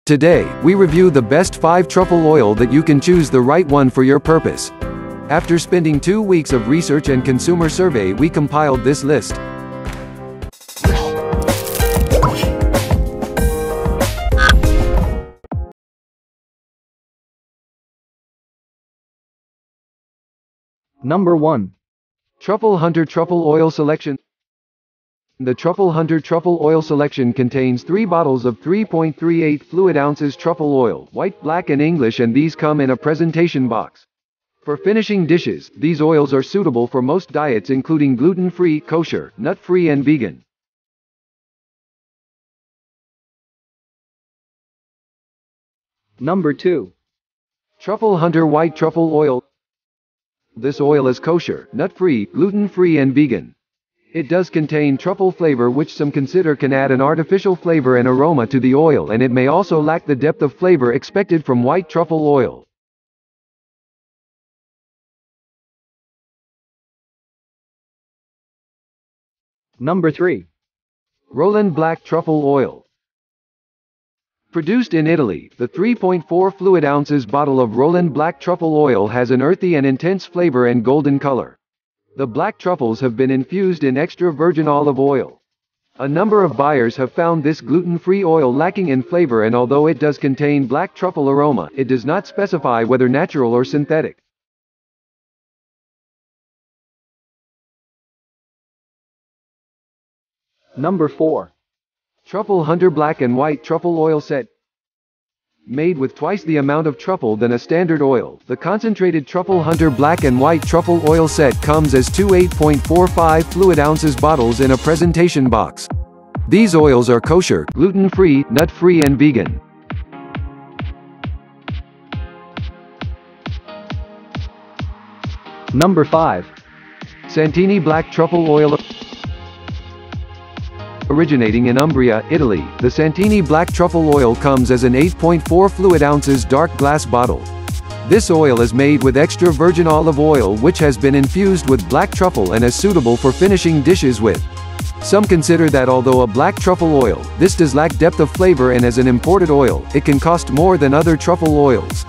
Today, we review the best 5 truffle oil that you can choose the right one for your purpose. After spending 2 weeks of research and consumer survey, we compiled this list. Number 1. Truffle Hunter Truffle Oil Selection. The Truffle Hunter Truffle Oil Selection contains 3 bottles of 3.38 fluid ounces truffle oil, white, black and English, and these come in a presentation box. For finishing dishes, these oils are suitable for most diets including gluten-free, kosher, nut-free and vegan. Number 2. Truffle Hunter White Truffle Oil. This oil is kosher, nut-free, gluten-free and vegan. It does contain truffle flavor, which some consider can add an artificial flavor and aroma to the oil, and it may also lack the depth of flavor expected from white truffle oil. Number 3. Roland Black Truffle Oil. Produced in Italy, the 3.4 fluid ounces bottle of Roland Black Truffle Oil has an earthy and intense flavor and golden color. The black truffles have been infused in extra virgin olive oil. A number of buyers have found this gluten-free oil lacking in flavor, and although it does contain black truffle aroma, it does not specify whether natural or synthetic. Number 4. Truffle Hunter Black and White Truffle Oil Set. Made with twice the amount of truffle than a standard oil, the concentrated Truffle Hunter Black and White Truffle Oil Set comes as 2 8.45 fluid ounces bottles in a presentation box. These oils are kosher, gluten-free, nut-free and vegan. Number 5. Santini Black Truffle Oil. Originating in Umbria, Italy, the Santini Black Truffle Oil comes as an 8.4 fluid ounces dark glass bottle. This oil is made with extra virgin olive oil, which has been infused with black truffle and is suitable for finishing dishes with. Some consider that although a black truffle oil, this does lack depth of flavor, and as an imported oil, it can cost more than other truffle oils.